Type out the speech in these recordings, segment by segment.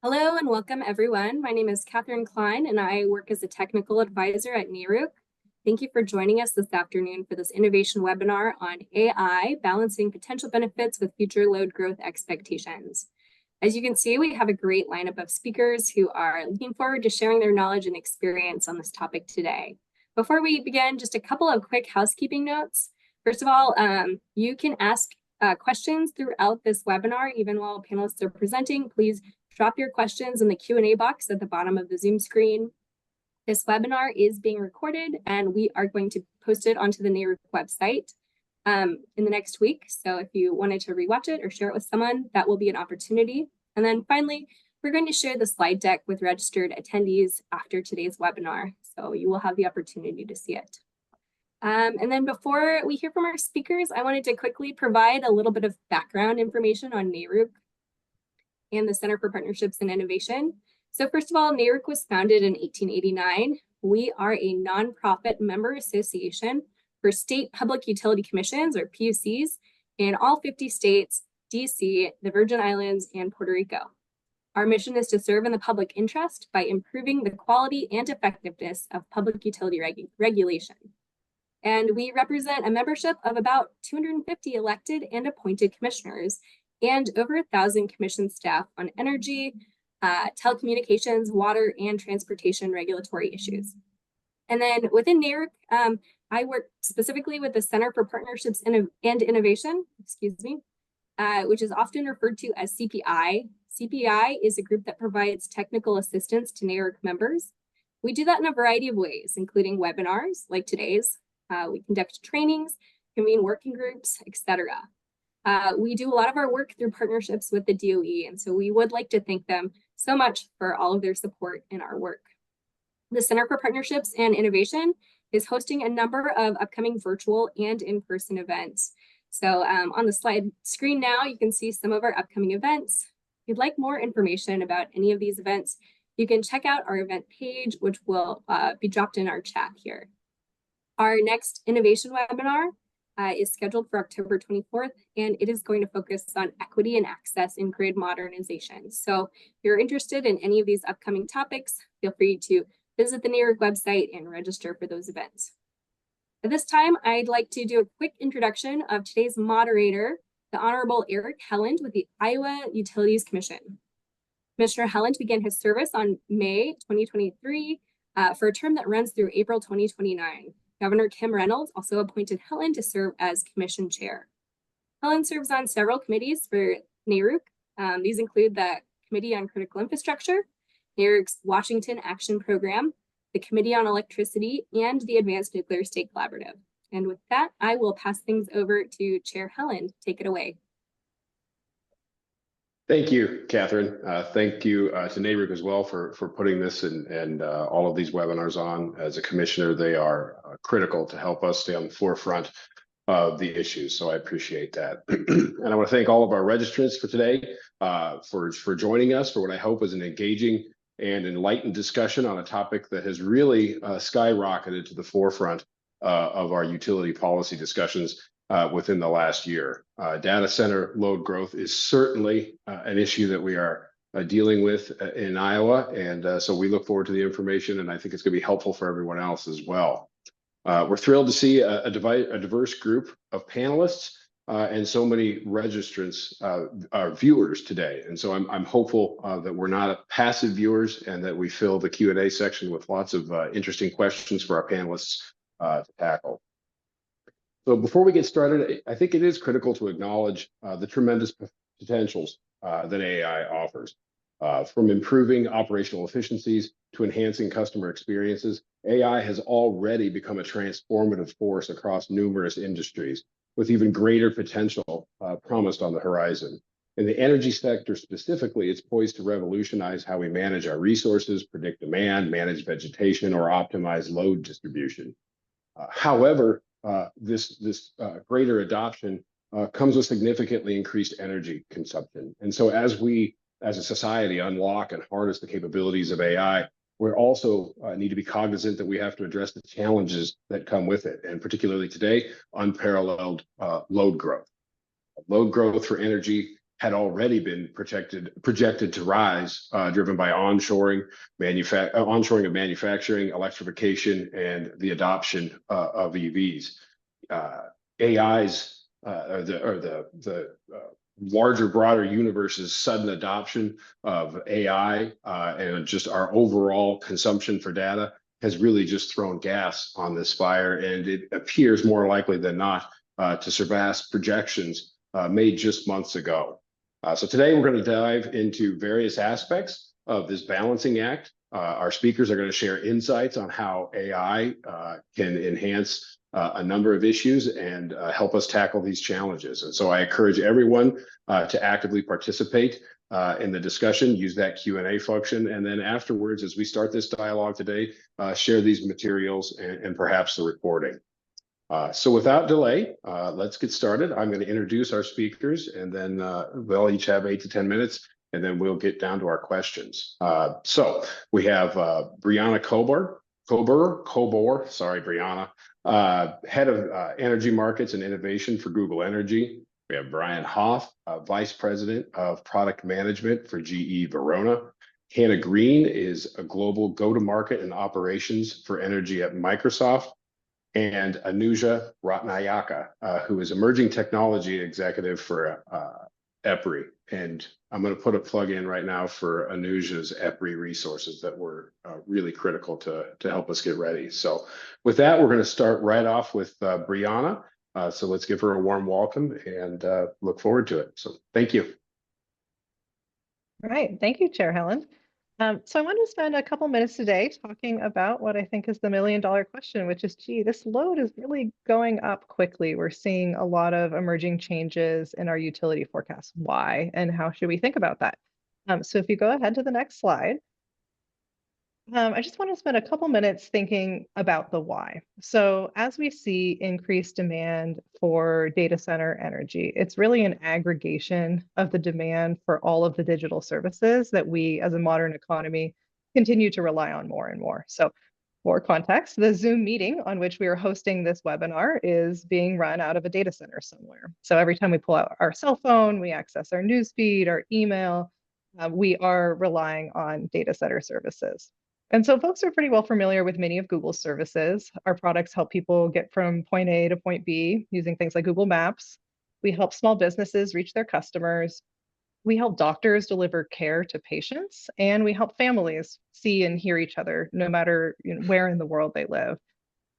Hello and welcome everyone. My name is Catherine Klein and I work as a technical advisor at Erik. Thank you for joining us this afternoon for this innovation webinar on AI, balancing potential benefits with future load growth expectations. As you can see, we have a great lineup of speakers who are looking forward to sharing their knowledge and experience on this topic today. Before we begin, just a couple of quick housekeeping notes. First of all, you can ask questions throughout this webinar, even while panelists are presenting. Please drop your questions in the Q&A box at the bottom of the Zoom screen. This webinar is being recorded and we are going to post it onto the Erik website in the next week. So if you wanted to rewatch it or share it with someone, that will be an opportunity. And then finally, we're going to share the slide deck with registered attendees after today's webinar. So you will have the opportunity to see it. And then before we hear from our speakers, I wanted to quickly provide a little bit of background information on Erik and the Center for Partnerships and Innovation. So first of all, Erik was founded in 1889. We are a nonprofit member association for state public utility commissions, or PUCs, in all 50 states, DC, the Virgin Islands, and Puerto Rico. Our mission is to serve in the public interest by improving the quality and effectiveness of public utility regulation. And we represent a membership of about 250 elected and appointed commissioners and over 1,000 commission staff on energy, telecommunications, water, and transportation regulatory issues. And then within Erik, I work specifically with the Center for Partnerships and Innovation, which is often referred to as CPI. CPI is a group that provides technical assistance to Erik members. We do that in a variety of ways, including webinars like today's. We conduct trainings, convene working groups, etc. We do a lot of our work through partnerships with the DOE, and so we would like to thank them so much for all of their support in our work. The Center for Partnerships and Innovation is hosting a number of upcoming virtual and in-person events. So on the slide screen now, you can see some of our upcoming events. If you'd like more information about any of these events, you can check out our event page, which will be dropped in our chat here. Our next innovation webinar is scheduled for October 24th, and it is going to focus on equity and access in grid modernization. So if you're interested in any of these upcoming topics, feel free to visit the Erik website and register for those events. At this time, I'd like to do a quick introduction of today's moderator, the Honorable Erik Helland with the Iowa Utilities Commission. Commissioner Helland began his service on May 2023 for a term that runs through April 2029. Governor Kim Reynolds also appointed Helland to serve as commission chair. Helland serves on several committees for Erik. These include the Committee on Critical Infrastructure, Erik's Washington Action Program, the Committee on Electricity, and the Advanced Nuclear State Collaborative. And with that, I will pass things over to Chair Helland. Take it away. Thank you, Catherine. Thank you to Erik as well for putting this and all of these webinars on. As a commissioner, they are critical to help us stay on the forefront of the issues. So I appreciate that. And I want to thank all of our registrants for today for joining us for what I hope is an engaging and enlightened discussion on a topic that has really skyrocketed to the forefront of our utility policy discussions within the last year. Data center load growth is certainly an issue that we are dealing with in Iowa. And so we look forward to the information, and I think it's going to be helpful for everyone else as well. We're thrilled to see a diverse group of panelists and so many registrants, viewers today. And so I'm hopeful that we're not passive viewers and that we fill the Q&A section with lots of interesting questions for our panelists to tackle. So before we get started, I think it is critical to acknowledge the tremendous potentials that AI offers. From improving operational efficiencies to enhancing customer experiences, AI has already become a transformative force across numerous industries, with even greater potential promised on the horizon. In the energy sector specifically, it's poised to revolutionize how we manage our resources, predict demand, manage vegetation, or optimize load distribution. However, this greater adoption comes with significantly increased energy consumption. And so as we, as a society, unlock and harness the capabilities of AI, we also need to be cognizant that we have to address the challenges that come with it, and particularly today, unparalleled load growth. Load growth for energy had already been projected to rise, driven by onshoring of manufacturing, electrification, and the adoption of EVs. AI's or the larger, broader universe's sudden adoption of AI and just our overall consumption for data has really just thrown gas on this fire, and it appears more likely than not to surpass projections made just months ago. So today we're going to dive into various aspects of this balancing act. Our speakers are going to share insights on how AI can enhance a number of issues and help us tackle these challenges. And so I encourage everyone to actively participate in the discussion, use that Q&A function, and then afterwards, as we start this dialogue today, share these materials and perhaps the recording. So without delay, let's get started. I'm going to introduce our speakers, and then they'll each have 8 to 10 minutes, and then we'll get down to our questions. So we have Brianna Kobor, sorry, Brianna, head of energy markets and innovation for Google Energy. We have Brian Hoff, vice president of product management for GE Verona. Hanna Grene is a global go-to-market and operations for energy at Microsoft. And Anuja Ratnayaka, who is emerging technology executive for EPRI. And I'm going to put a plug in right now for Anuja's EPRI resources that were really critical to help us get ready. So with that, we're going to start right off with Brianna. So let's give her a warm welcome and look forward to it. So thank you. All right. Thank you, Chair Helland. So I wanted to spend a couple minutes today talking about what I think is the $1 million question, which is, gee, this load is really going up quickly. We're seeing a lot of emerging changes in our utility forecasts. Why, and how should we think about that? So if you go ahead to the next slide. I just want to spend a couple minutes thinking about the why. So as we see increased demand for data center energy, it's really an aggregation of the demand for all of the digital services that we as a modern economy continue to rely on more and more. So for context, the Zoom meeting on which we are hosting this webinar is being run out of a data center somewhere. So every time we pull out our cell phone, we access our newsfeed, our email, we are relying on data center services. And so folks are pretty well familiar with many of Google's services. Our products help people get from point A to point B using things like Google Maps. We help small businesses reach their customers. We help doctors deliver care to patients, and we help families see and hear each other no matter where in the world they live.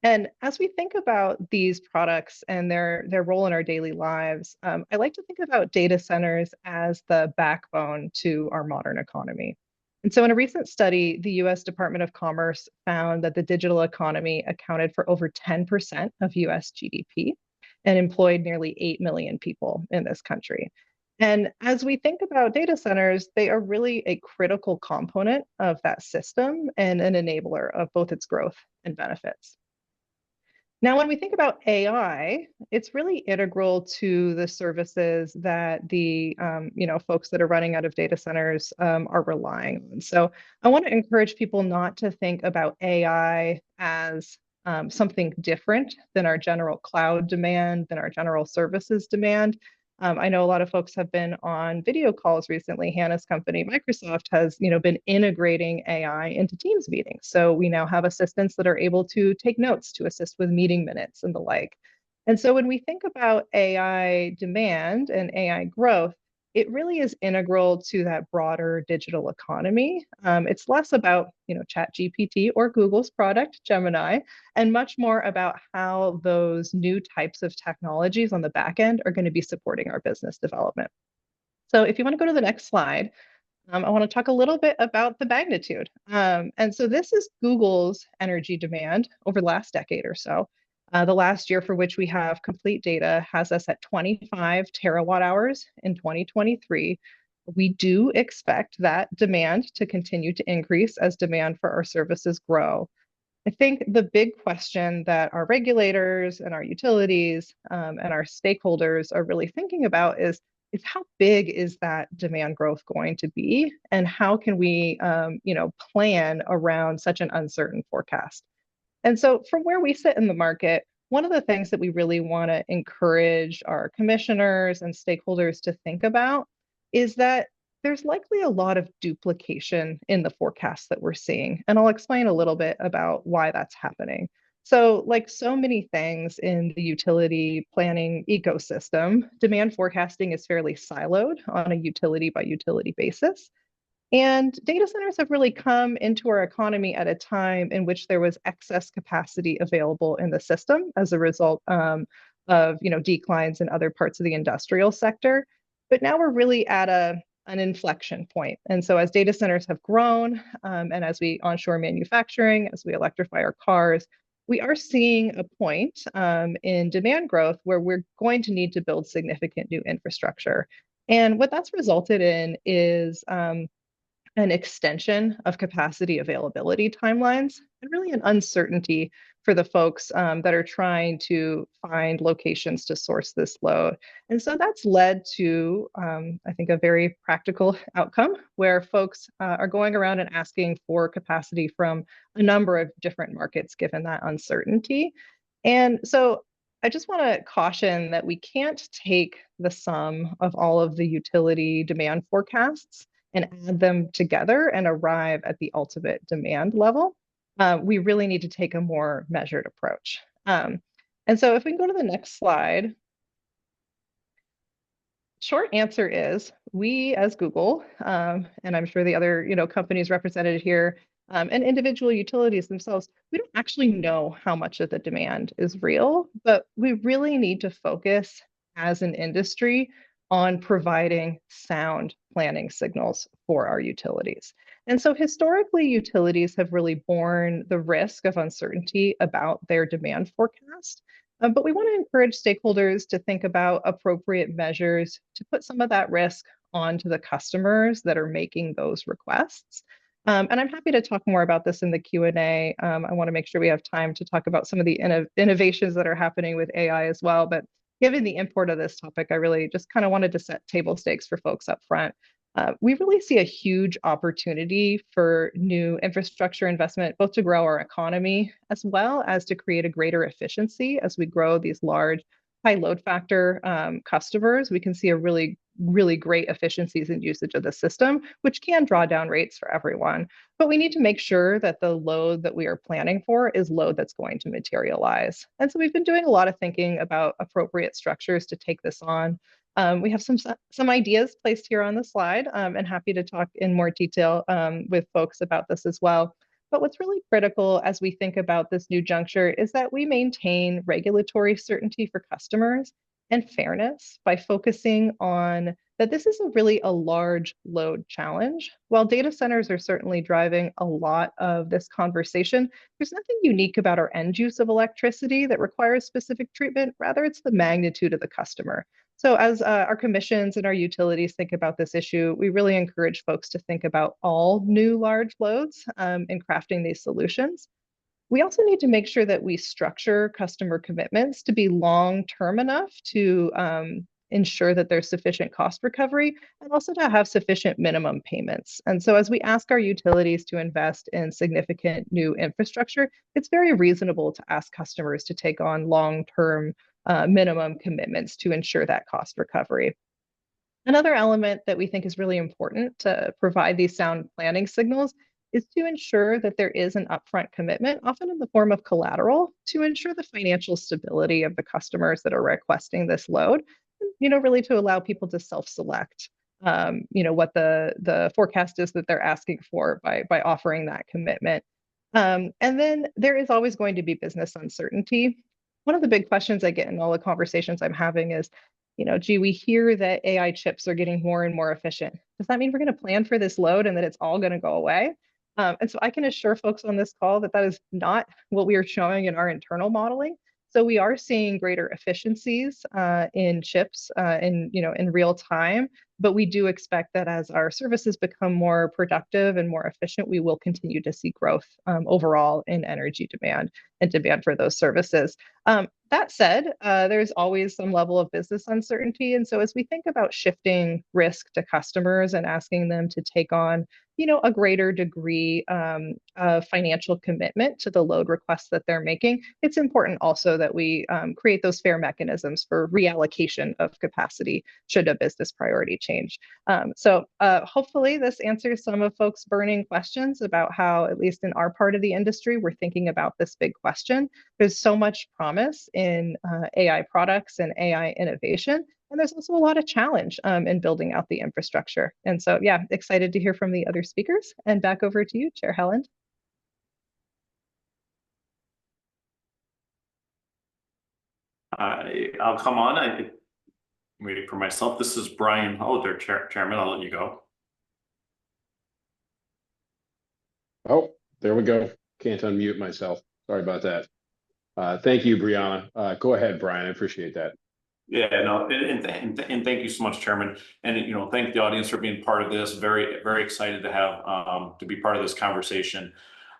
And as we think about these products and their role in our daily lives, I like to think about data centers as the backbone to our modern economy. And so in a recent study, the US Department of Commerce found that the digital economy accounted for over 10% of US GDP and employed nearly 8 million people in this country. And as we think about data centers, they are really a critical component of that system and an enabler of both its growth and benefits. Now, when we think about AI, it's really integral to the services that the folks that are running out of data centers are relying on. So I want to encourage people not to think about AI as something different than our general cloud demand, than our general services demand. I know a lot of folks have been on video calls recently. Hanna's company, Microsoft, has been integrating AI into Teams meetings. So we now have assistants that are able to take notes to assist with meeting minutes and the like. And so when we think about AI demand and AI growth, it really is integral to that broader digital economy. It's less about ChatGPT or Google's product, Gemini, and much more about how those new types of technologies on the back end are going to be supporting our business development. So if you want to go to the next slide, I want to talk a little bit about the magnitude. And so this is Google's energy demand over the last decade or so. The last year for which we have complete data has us at 25 terawatt hours in 2023. We do expect that demand to continue to increase as demand for our services grow. I think the big question that our regulators and our utilities and our stakeholders are really thinking about is how big is that demand growth going to be, and how can we plan around such an uncertain forecast? And so from where we sit in the market, one of the things that we really want to encourage our commissioners and stakeholders to think about is that there's likely a lot of duplication in the forecasts that we're seeing. And I'll explain a little bit about why that's happening. So, like so many things in the utility planning ecosystem, demand forecasting is fairly siloed on a utility by utility basis. And data centers have really come into our economy at a time in which there was excess capacity available in the system as a result of declines in other parts of the industrial sector. But now we're really at an inflection point. And so as data centers have grown and as we onshore manufacturing, as we electrify our cars, we are seeing a point in demand growth where we're going to need to build significant new infrastructure. And what that's resulted in is an extension of capacity availability timelines and really an uncertainty for the folks that are trying to find locations to source this load. And so that's led to, I think, a very practical outcome where folks are going around and asking for capacity from a number of different markets given that uncertainty. And so I just want to caution that we can't take the sum of all of the utility demand forecasts and add them together and arrive at the ultimate demand level. We really need to take a more measured approach. And so if we can go to the next slide, short answer is we as Google, and I'm sure the other companies represented here, and individual utilities themselves, we don't actually know how much of the demand is real, but we really need to focus as an industry on providing sound planning signals for our utilities. And so historically, utilities have really borne the risk of uncertainty about their demand forecast. But we want to encourage stakeholders to think about appropriate measures to put some of that risk onto the customers that are making those requests. And I'm happy to talk more about this in the Q&A. I want to make sure we have time to talk about some of the innovations that are happening with AI as well. But given the import of this topic, I really just kind of wanted to set table stakes for folks up front. We really see a huge opportunity for new infrastructure investment, both to grow our economy as well as to create a greater efficiency as we grow these large high load factor customers. We can see a really great efficiencies in usage of the system, which can draw down rates for everyone. But we need to make sure that the load that we are planning for is load that's going to materialize. And so we've been doing a lot of thinking about appropriate structures to take this on. We have some ideas placed here on the slide and happy to talk in more detail with folks about this as well. But what's really critical as we think about this new juncture is that we maintain regulatory certainty for customers and fairness by focusing on that this is a large load challenge. While data centers are certainly driving a lot of this conversation, there's nothing unique about our end use of electricity that requires specific treatment. Rather, it's the magnitude of the customer. So as our commissions and our utilities think about this issue, we really encourage folks to think about all new large loads in crafting these solutions. We also need to make sure that we structure customer commitments to be long-term enough to ensure that there's sufficient cost recovery and also to have sufficient minimum payments. And so as we ask our utilities to invest in significant new infrastructure, it's very reasonable to ask customers to take on long-term minimum commitments to ensure that cost recovery. Another element that we think is really important to provide these sound planning signals is to ensure that there is an upfront commitment, often in the form of collateral, to ensure the financial stability of the customers that are requesting this load, really to allow people to self-select, what the forecast is that they're asking for by offering that commitment. And then there is always going to be business uncertainty. One of the big questions I get in all the conversations I'm having is, gee, we hear that AI chips are getting more and more efficient. Does that mean we're going to plan for this load and that it's all going to go away? And so I can assure folks on this call that that is not what we are showing in our internal modeling. So we are seeing greater efficiencies in chips in real time, but we do expect that as our services become more productive and more efficient, we will continue to see growth overall in energy demand and demand for those services. That said, there's always some level of business uncertainty. And so as we think about shifting risk to customers and asking them to take on, a greater degree of financial commitment to the load requests that they're making, it's important also that we create those fair mechanisms for reallocation of capacity should a business priority change. So hopefully this answers some of folks' burning questions about how, at least in our part of the industry, we're thinking about this big question. There's so much promise in AI products and AI innovation. And there's also a lot of challenge in building out the infrastructure. And so, yeah, excited to hear from the other speakers. And back over to you, Chair Helland. I'll come on. I'm waiting for myself. This is Brian. Oh, there, Chairman. I'll let you go. Oh, there we go. Can't unmute myself. Sorry about that. Thank you, Brianna. Go ahead, Brian. I appreciate that. Yeah, no, and thank you so much, Chairman. And thank the audience for being part of this. Very, very excited to have to be part of this conversation.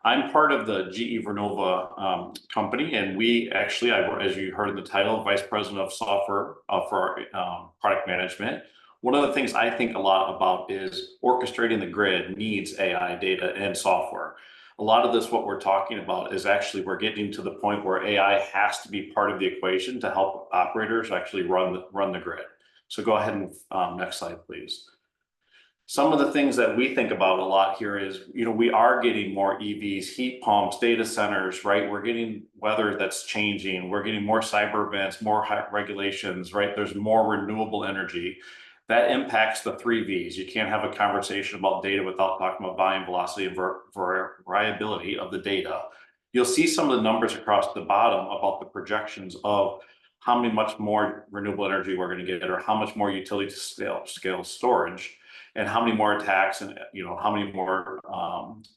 I'm part of the GE Vernova company, and we actually, as you heard in the title, Vice President of Software for our product management. One of the things I think a lot about is orchestrating the grid needs AI data and software. A lot of this, what we're talking about, is actually we're getting to the point where AI has to be part of the equation to help operators actually run the grid. So go ahead and next slide, please. Some of the things that we think about a lot here is, we are getting more EVs, heat pumps, data centers, right? We're getting weather that's changing. We're getting more cyber events, more regulations, right? There's more renewable energy. That impacts the 3 V's. You can't have a conversation about data without talking about volume, velocity, and variability of the data. You'll see some of the numbers across the bottom about the projections of how much more renewable energy we're going to get, or how much more utility scale storage, and how many more attacks, and how many more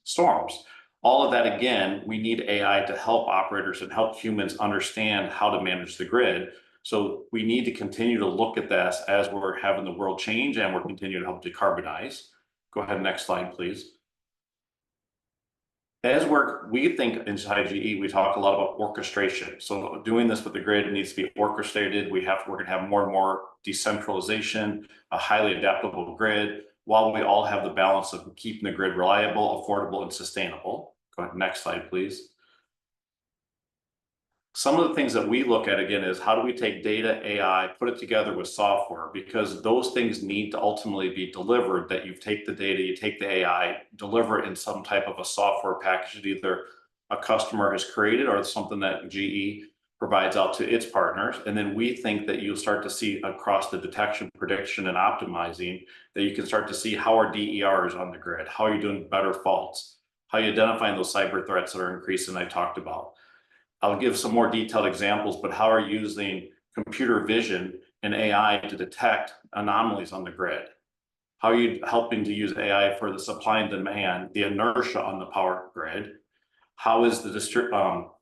storms. All of that, again, we need AI to help operators and help humans understand how to manage the grid. So we need to continue to look at this as we're having the world change, and we're continuing to help decarbonize. Go ahead, next slide, please. As we think inside GE, we talk a lot about orchestration. So doing this with the grid needs to be orchestrated. We're going to have more and more decentralization, a highly adaptable grid, while we all have the balance of keeping the grid reliable, affordable, and sustainable. Go ahead, next slide, please. Some of the things that we look at, again, is how do we take data, AI, put it together with software, because those things need to ultimately be delivered, that you take the data, you take the AI, deliver it in some type of a software package that either a customer has created or something that GE provides out to its partners. And then we think that you'll start to see across the detection, prediction, and optimizing, that you can start to see how are DERs on the grid, how are you doing better faults, how are you identifying those cyber threats that are increasing I talked about. I'll give some more detailed examples, but how are you using computer vision and AI to detect anomalies on the grid? How are you helping to use AI for the supply and demand, the inertia on the power grid? How is the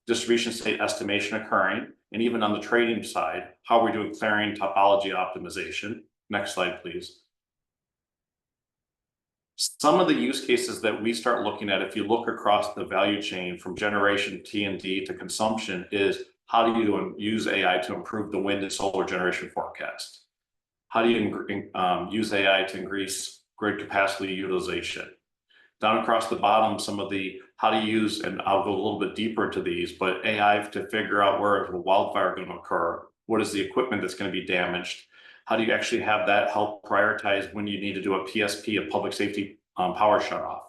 distribution state estimation occurring? And even on the trading side, how are we doing clearing topology optimization? Next slide, please. Some of the use cases that we start looking at, if you look across the value chain from generation T&D to consumption, is how do you use AI to improve the wind and solar generation forecast? How do you use AI to increase grid capacity utilization? Down across the bottom, some of the how to use, and I'll go a little bit deeper into these, but AI to figure out where is a wildfire going to occur? What is the equipment that's going to be damaged? How do you actually have that help prioritize when you need to do a PSP, a public safety power shutoff?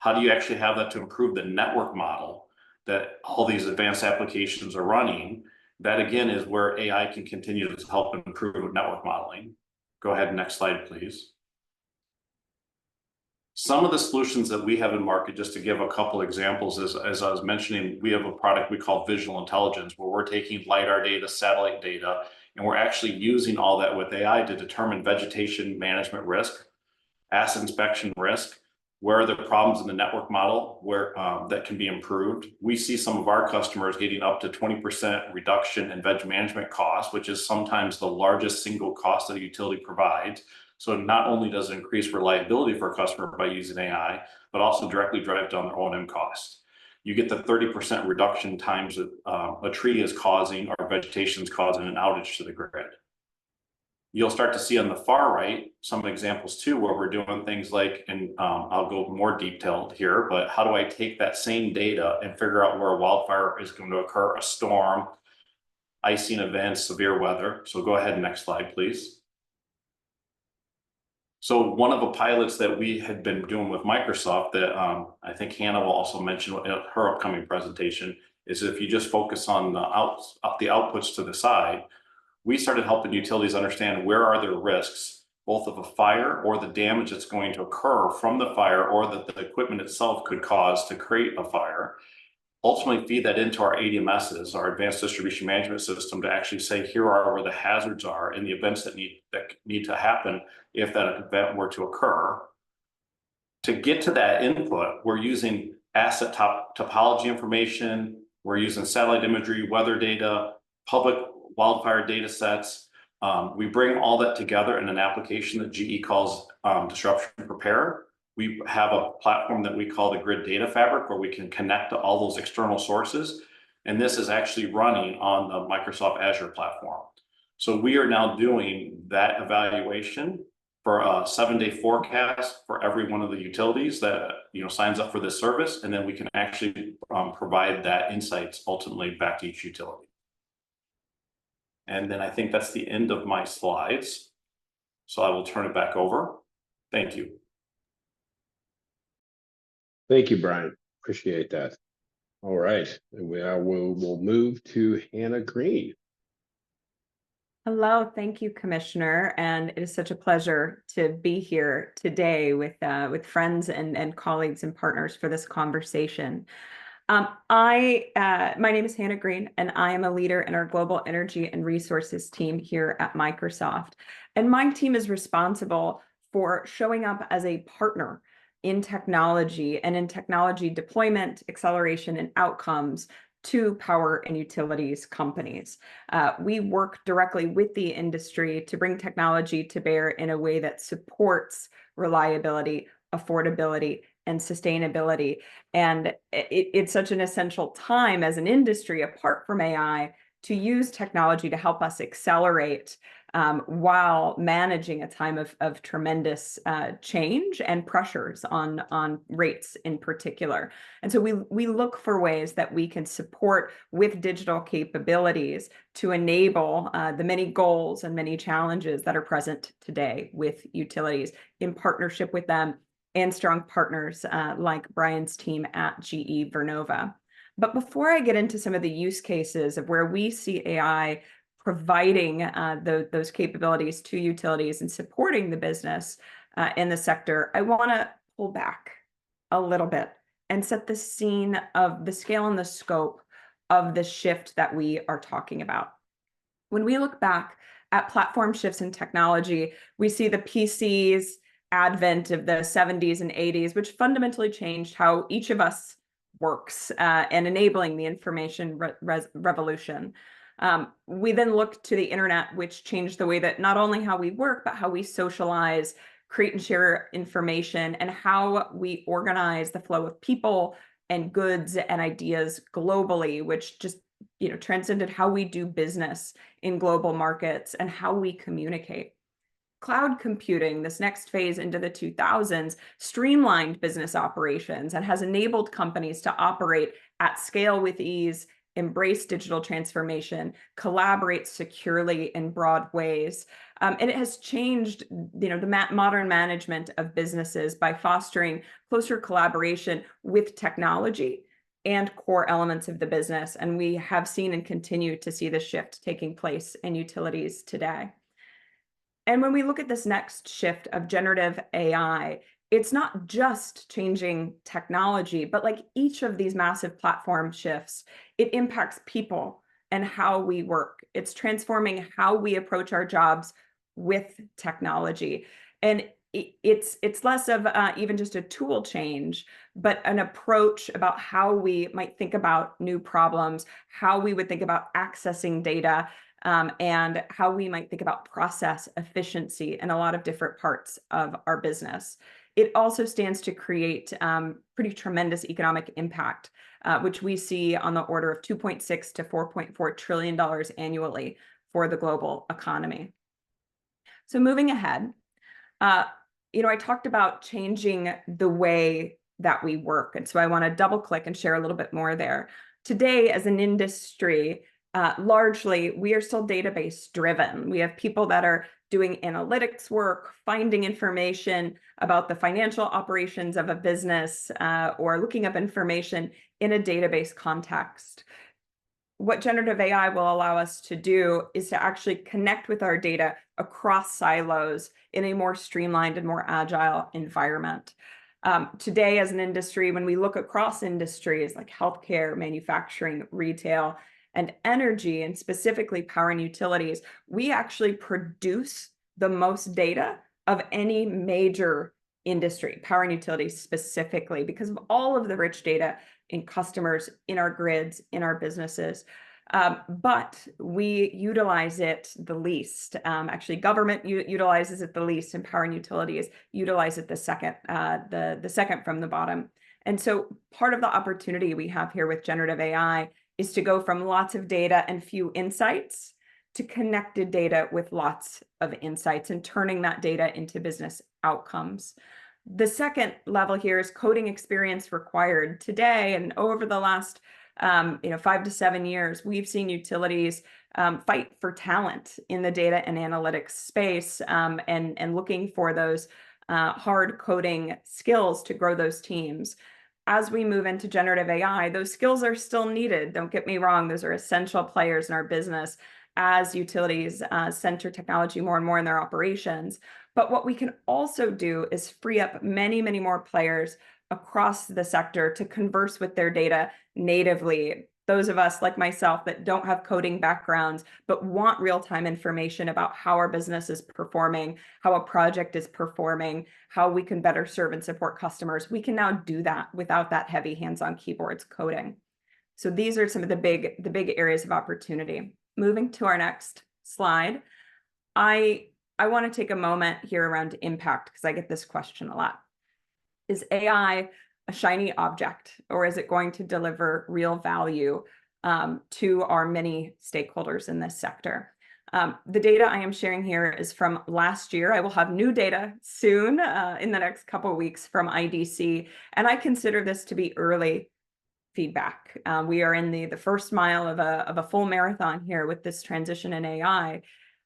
How do you actually have that to improve the network model that all these advanced applications are running? That again is where AI can continue to help improve network modeling. Go ahead, next slide, please. Some of the solutions that we have in market, just to give a couple examples, is, as I was mentioning, we have a product we call Visual Intelligence, where we're taking LiDAR data, satellite data, and we're actually using all that with AI to determine vegetation management risk, asset inspection risk, where are the problems in the network model where that can be improved. We see some of our customers getting up to 20% reduction in veg management costs, which is sometimes the largest single cost that a utility provides. So not only does it increase reliability for a customer by using AI, but also directly drive down their O&M costs. you get the 30% reduction times that a tree is causing or vegetation is causing an outage to the grid. You'll start to see on the far right some examples too, where we're doing things like, and I'll go more detailed here, but how do I take that same data and figure out where a wildfire is going to occur, a storm, icing events, severe weather. So go ahead, next slide, please. So one of the pilots that we had been doing with Microsoft that I think Hanna will also mention in her upcoming presentation is if you just focus on the outputs to the side, we started helping utilities understand where are their risks, both of a fire or the damage that's going to occur from the fire or that the equipment itself could cause to create a fire. Ultimately feed that into our ADMSs, our advanced distribution management system, to actually say, here are where the hazards are and the events that need to happen if that event were to occur. To get to that input, we're using asset topology information, we're using satellite imagery, weather data, public wildfire data sets. We bring all that together in an application that GE calls Disruption Prepare. We have a platform that we call the Grid Data Fabric, where we can connect to all those external sources. And this is actually running on the Microsoft Azure platform. So we are now doing that evaluation for a 7-day forecast for every one of the utilities that signs up for this service. And then we can actually provide that insights ultimately back to each utility. And then I think that's the end of my slides. So I will turn it back over. Thank you. Thank you, Brian. Appreciate that. All right, and we'll move to Hanna Grene. Hello, thank you, Commissioner, and it is such a pleasure to be here today with friends and colleagues and partners for this conversation. My name is Hanna Grene, and I am a leader in our global energy and resources team here at Microsoft. And my team is responsible for showing up as a partner in technology and in technology deployment, acceleration, and outcomes to power and utilities companies. We work directly with the industry to bring technology to bear in a way that supports reliability, affordability, and sustainability. And it's such an essential time as an industry, apart from AI, to use technology to help us accelerate while managing a time of tremendous change and pressures on rates in particular. And so we look for ways that we can support with digital capabilities to enable the many goals and many challenges that are present today with utilities, in partnership with them and strong partners like Brian's team at GE Vernova. But before I get into some of the use cases of where we see AI providing those capabilities to utilities and supporting the business in the sector, I want to pull back a little bit and set the scene of the scale and the scope of the shift that we are talking about. When we look back at platform shifts in technology, we see the PC's advent of the 70s and 80s, which fundamentally changed how each of us works and enabling the information revolution. We then look to the internet, which changed the way that not only how we work, but how we socialize, create and share information, and how we organize the flow of people and goods and ideas globally, which just transcended how we do business in global markets and how we communicate. Cloud computing, this next phase into the 2000s, streamlined business operations and has enabled companies to operate at scale with ease, embrace digital transformation, collaborate securely in broad ways. And it has changed the modern management of businesses by fostering closer collaboration with technology and core elements of the business. And we have seen and continue to see the shift taking place in utilities today. And when we look at this next shift of generative AI, it's not just changing technology, but like each of these massive platform shifts, it impacts people and how we work. It's transforming how we approach our jobs with technology. And it's less of even just a tool change, but an approach about how we might think about new problems, how we would think about accessing data, and how we might think about process efficiency in a lot of different parts of our business. it also stands to create pretty tremendous economic impact, which we see on the order of $2.6 to $4.4 trillion annually for the global economy. So moving ahead, I talked about changing the way that we work. And so I want to double click and share a little bit more there. Today, as an industry, largely, we are still database driven. We have people that are doing analytics work, finding information about the financial operations of a business, or looking up information in a database context. What generative AI will allow us to do is to actually connect with our data across silos in a more streamlined and more agile environment. Today, as an industry, when we look across industries like healthcare, manufacturing, retail, and energy, and specifically power and utilities, we actually produce the most data of any major industry, power and utilities specifically, because of all of the rich data in customers, in our grids, in our businesses. But we utilize it the least. Actually, government utilizes it the least, and power and utilities utilize it the second, the second from the bottom. And so part of the opportunity we have here with generative AI is to go from lots of data and few insights to connected data with lots of insights and turning that data into business outcomes. The second level here is coding experience required. Today and over the last 5 to 7 years, we've seen utilities fight for talent in the data and analytics space, and looking for those hard coding skills to grow those teams. As we move into generative AI, those skills are still needed. Don't get me wrong, those are essential players in our business as utilities center technology more and more in their operations. But what we can also do is free up many, many more players across the sector to converse with their data natively. Those of us like myself that don't have coding backgrounds, but want real-time information about how our business is performing, how a project is performing, how we can better serve and support customers, we can now do that without that heavy hands-on keyboards coding. So these are some of the big areas of opportunity. Moving to our next slide, I want to take a moment here around impact, because I get this question a lot. Is AI a shiny object, or is it going to deliver real value to our many stakeholders in this sector? The data I am sharing here is from last year. I will have new data soon in the next couple of weeks from IDC, and I consider this to be early feedback. We are in the first mile of a full marathon here with this transition in AI.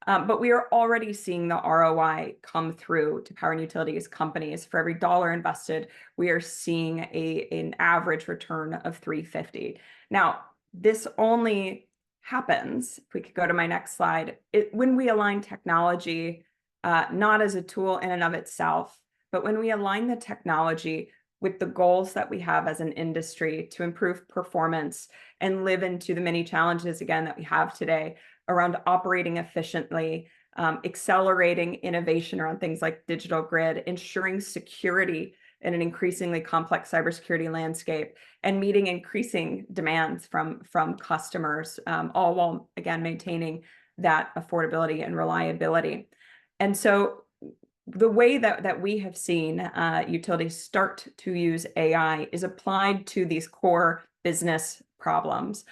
But we are already seeing the ROI come through to power and utilities companies. For every dollar invested, we are seeing an average return of $3.50. Now, this only happens, if we could go to my next slide, when we align technology, not as a tool in and of itself, but when we align the technology with the goals that we have as an industry to improve performance and live into the many challenges, again, that we have today around operating efficiently, accelerating innovation around things like digital grid, ensuring security in an increasingly complex cybersecurity landscape, and meeting increasing demands from customers, all while, again, maintaining that affordability and reliability. And so the way that we have seen utilities start to use AI is applied to these core business problems.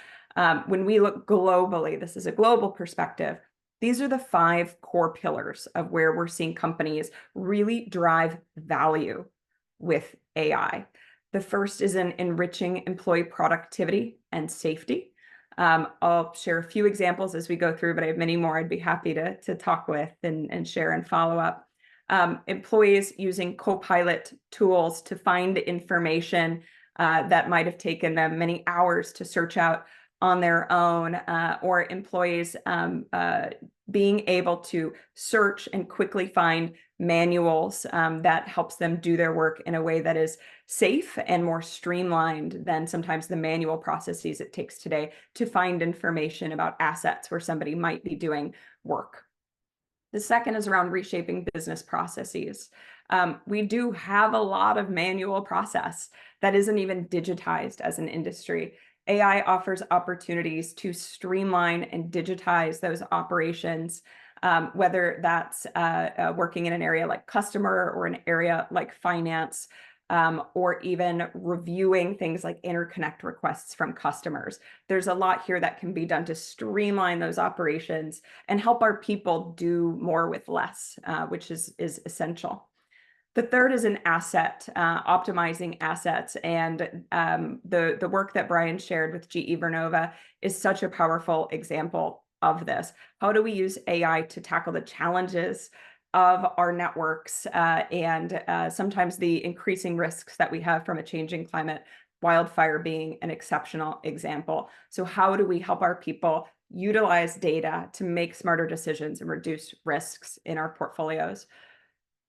When we look globally, this is a global perspective, these are the 5 core pillars of where we're seeing companies really drive value with AI. The first is in enriching employee productivity and safety. I'll share a few examples as we go through, but I have many more I'd be happy to talk with and share and follow up. Employees using co-pilot tools to find information that might have taken them many hours to search out on their own, or employees being able to search and quickly find manuals that helps them do their work in a way that is safe and more streamlined than sometimes the manual processes it takes today to find information about assets where somebody might be doing work. The second is around reshaping business processes. We do have a lot of manual process that isn't even digitized as an industry. AI offers opportunities to streamline and digitize those operations whether that's working in an area like customer or an area like finance, or even reviewing things like interconnect requests from customers. There's a lot here that can be done to streamline those operations and help our people do more with less, which is essential. The third is an asset, optimizing assets. And the work that Brian shared with GE Vernova is such a powerful example of this. How do we use AI to tackle the challenges of our networks and sometimes the increasing risks that we have from a changing climate, wildfire being an exceptional example. So how do we help our people utilize data to make smarter decisions and reduce risks in our portfolios?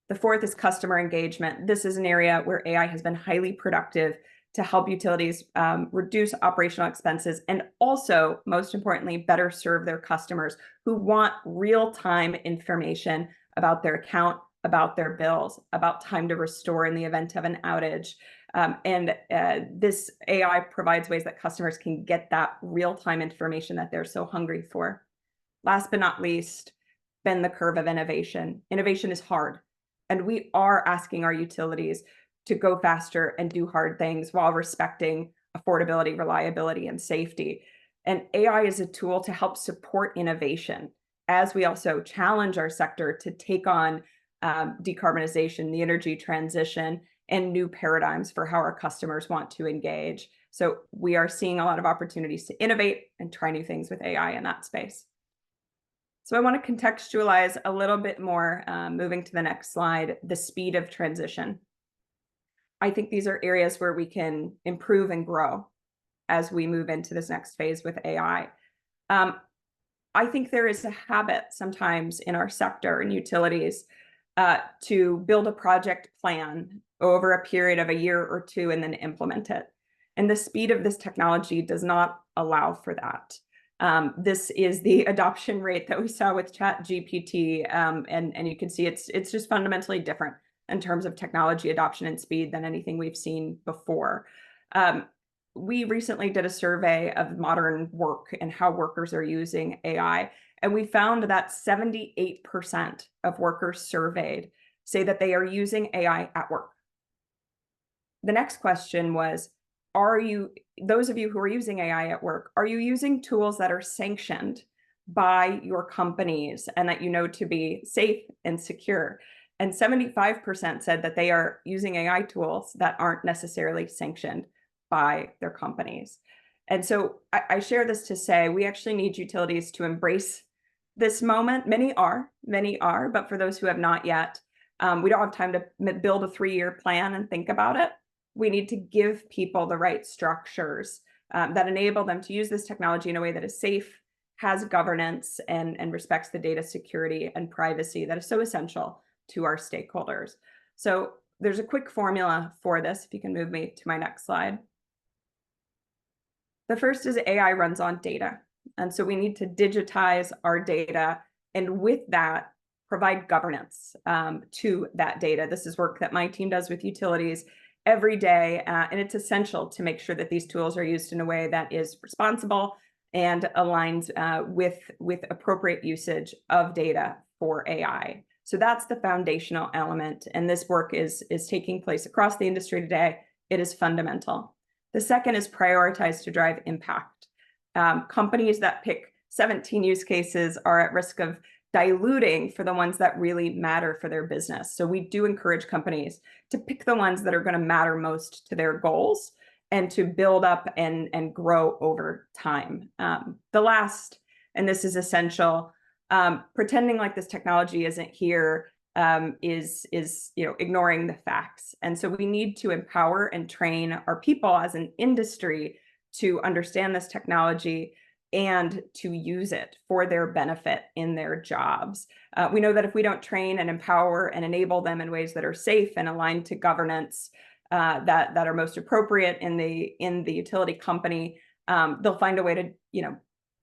The fourth is customer engagement. This is an area where AI has been highly productive to help utilities reduce operational expenses and also, most importantly, better serve their customers who want real-time information about their account, about their bills, about time to restore in the event of an outage. This AI provides ways that customers can get that real-time information that they're so hungry for. Last but not least, bend the curve of innovation. Innovation is hard, and we are asking our utilities to go faster and do hard things while respecting affordability, reliability, and safety. And AI is a tool to help support innovation as we also challenge our sector to take on decarbonization, the energy transition, and new paradigms for how our customers want to engage. So we are seeing a lot of opportunities to innovate and try new things with AI in that space. So I want to contextualize a little bit more, moving to the next slide, the speed of transition. I think these are areas where we can improve and grow as we move into this next phase with AI. I think there is a habit sometimes in our sector and utilities to build a project plan over a period of a year or two and then implement it. And the speed of this technology does not allow for that. This is the adoption rate that we saw with ChatGPT, and you can see it's just fundamentally different in terms of technology adoption and speed than anything we've seen before. We recently did a survey of modern work and how workers are using AI, and we found that 78% of workers surveyed say that they are using AI at work. The next question was, those of you who are using AI at work, are you using tools that are sanctioned by your companies and that you know to be safe and secure? And 75% said that they are using AI tools that aren't necessarily sanctioned by their companies. And so I share this to say we actually need utilities to embrace this moment. Many are, but for those who have not yet, we don't have time to build a 3-year plan and think about it. We need to give people the right structures that enable them to use this technology in a way that is safe, has governance, and respects the data security and privacy that is so essential to our stakeholders. So there's a quick formula for this, if you can move me to my next slide. The first is AI runs on data. And so we need to digitize our data, and with that, provide governance to that data. This is work that my team does with utilities every day, and it's essential to make sure that these tools are used in a way that is responsible and aligns with appropriate usage of data for AI. So that's the foundational element, and this work is taking place across the industry today. It is fundamental. The second is prioritize to drive impact. Companies that pick 17 use cases are at risk of diluting for the ones that really matter for their business. So we do encourage companies to pick the ones that are going to matter most to their goals and to build up and grow over time. The last, and this is essential, pretending like this technology isn't here is ignoring the facts. And so we need to empower and train our people as an industry to understand this technology and to use it for their benefit in their jobs. We know that if we don't train and empower and enable them in ways that are safe and aligned to governance that are most appropriate in the utility company, they'll find a way to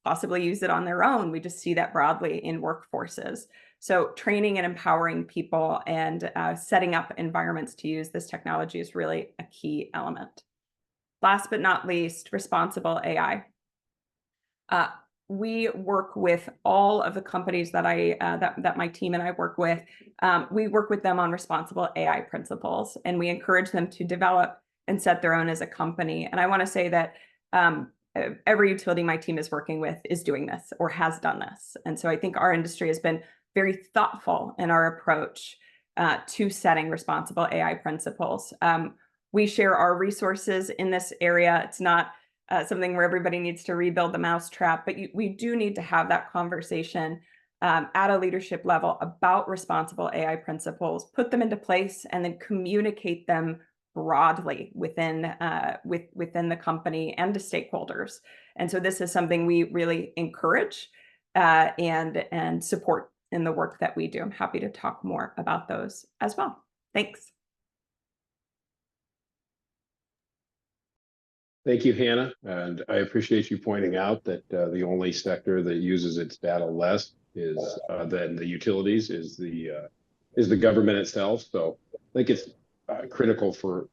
possibly use it on their own. We just see that broadly in workforces. So training and empowering people and setting up environments to use this technology is really a key element. Last but not least, responsible AI. we work with all of the companies that that my team and I work with. We work with them on responsible AI principles, and we encourage them to develop and set their own as a company. And I want to say that every utility my team is working with is doing this or has done this. And so I think our industry has been very thoughtful in our approach to setting responsible AI principles. We share our resources in this area. It's not something where everybody needs to rebuild the mousetrap, but we do need to have that conversation at a leadership level about responsible AI principles, put them into place, and then communicate them broadly within the company and to stakeholders. And so this is something we really encourage and support in the work that we do. I'm happy to talk more about those as well. Thanks. Thank you, Hannah. And I appreciate you pointing out that the only sector that uses its data less is than the utilities is the government itself. So I think it's critical for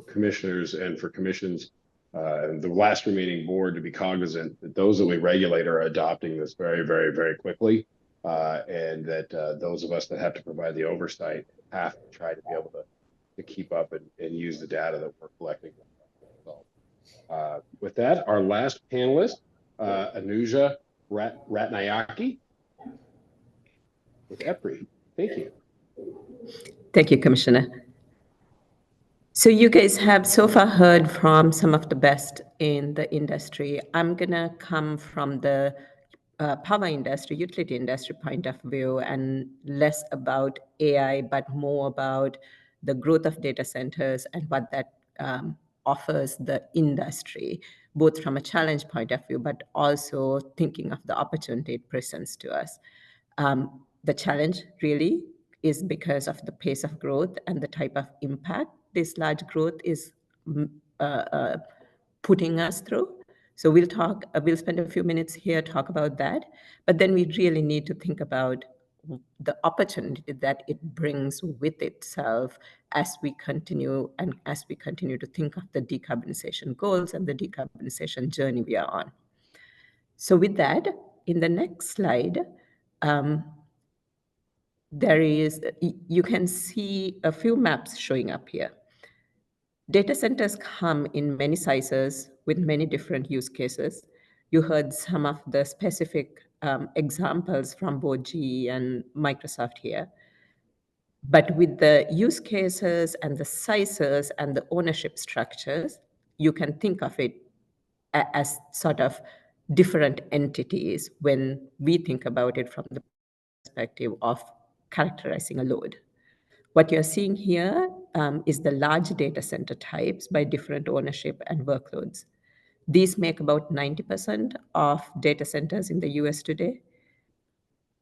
commissioners and for commissions and the last remaining board to be cognizant that those that we regulate are adopting this very, very, very quickly, and that those of us that have to provide the oversight have to try to be able to keep up and use the data that we're collecting. So, with that, our last panelist, Anuja Ratnayake with EPRI. Thank you. Thank you, Commissioner. So you guys have so far heard from some of the best in the industry. I'm gonna come from the power industry, utility industry point of view, and less about AI, but more about the growth of data centers and what that offers the industry, both from a challenge point of view, but also thinking of the opportunity it presents to us. The challenge really is because of the pace of growth and the type of impact this large growth is putting us through. So we'll spend a few minutes here, talk about that, but then we really need to think about the opportunity that it brings with itself as we continue to think of the decarbonization goals and the decarbonization journey we are on. So with that, in the next slide, you can see a few maps showing up here. Data centers come in many sizes with many different use cases. You heard some of the specific examples from both GE and Microsoft here. But with the use cases and the sizes and the ownership structures, you can think of it as sort of different entities when we think about it from the perspective of characterizing a load. What you're seeing here is the large data center types by different ownership and workloads. These make about 90% of data centers in the US today.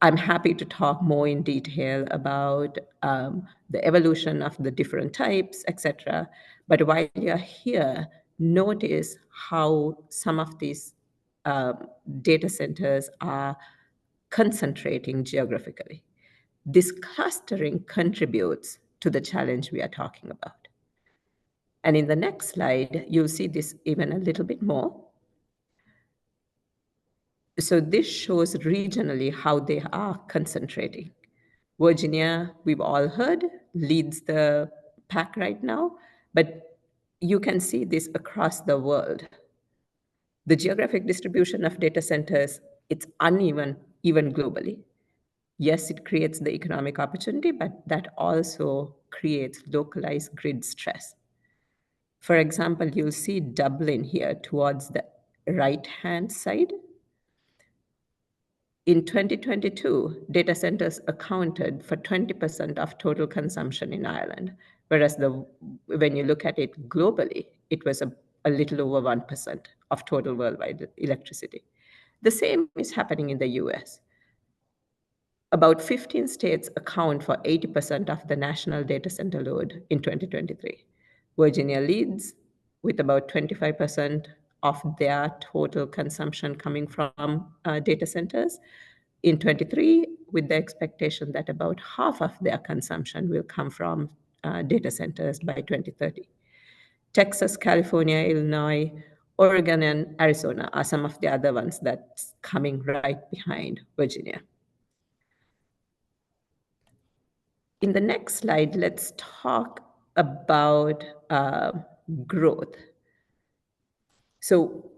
I'm happy to talk more in detail about the evolution of the different types, etc. But while you're here, notice how some of these data centers are concentrating geographically. This clustering contributes to the challenge we are talking about. And in the next slide, you'll see this even a little bit more. So this shows regionally how they are concentrating. Virginia, we've all heard, leads the pack right now, but you can see this across the world. The geographic distribution of data centers, it's uneven, even globally. Yes, it creates the economic opportunity, but that also creates localized grid stress. For example, you'll see Dublin here towards the right-hand side. In 2022, data centers accounted for 20% of total consumption in Ireland, whereas when you look at it globally, it was a little over 1% of total worldwide electricity. The same is happening in the US. About 15 states account for 80% of the national data center load in 2023. Virginia leads with about 25% of their total consumption coming from data centers. In 23, with the expectation that about half of their consumption will come from data centers by 2030. Texas, California, Illinois, Oregon and Arizona are some of the other ones that's coming right behind Virginia. In the next slide, let's talk about growth. So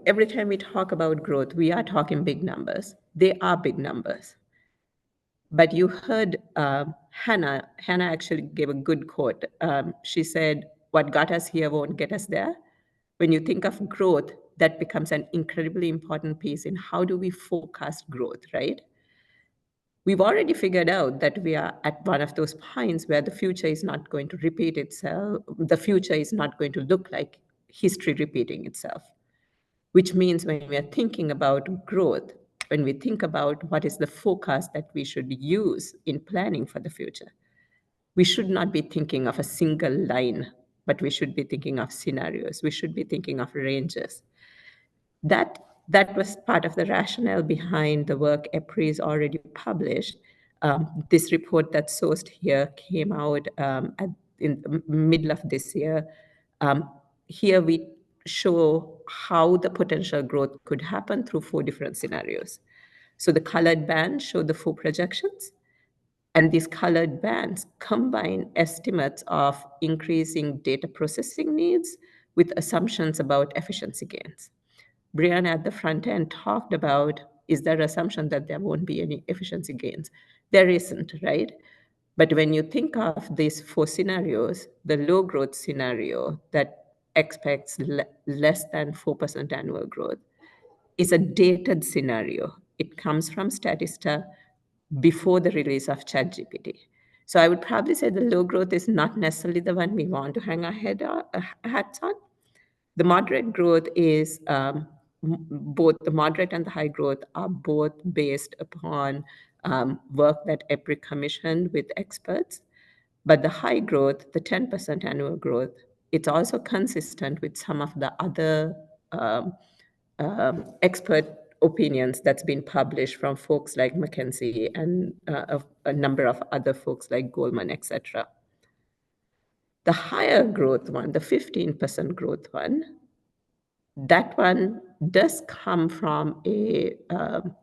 every time we talk about growth, we are talking big numbers. They are big numbers. But you heard Hanna actually gave a good quote. She said, "What got us here won't get us there." When you think of growth, that becomes an incredibly important piece in how do we forecast growth, right? We've already figured out that we are at one of those points where the future is not going to repeat itself. The future is not going to look like history repeating itself, which means when we are thinking about growth, when we think about what is the forecast that we should use in planning for the future, we should not be thinking of a single line, but we should be thinking of scenarios. We should be thinking of ranges. That was part of the rationale behind the work EPRI has already published. This report that's sourced here came out in the middle of this year. Here we show how the potential growth could happen through 4 different scenarios. So the colored bands show the 4 projections, and these colored bands combine estimates of increasing data processing needs with assumptions about efficiency gains. Grene at the front end talked about, is there an assumption that there won't be any efficiency gains? There isn't, right? But when you think of these 4 scenarios, the low growth scenario that expects less than 4% annual growth is a dated scenario. It comes from Statista before the release of ChatGPT. So I would probably say the low growth is not necessarily the one we want to hang our hats on. The moderate growth is both the moderate and the high growth are both based upon work that EPRI commissioned with experts. But the high growth, the 10% annual growth, it's also consistent with some of the other expert opinions that's been published from folks like McKinsey and a number of other folks like Goldman, etc. The higher growth one, the 15% growth one, that one does come from a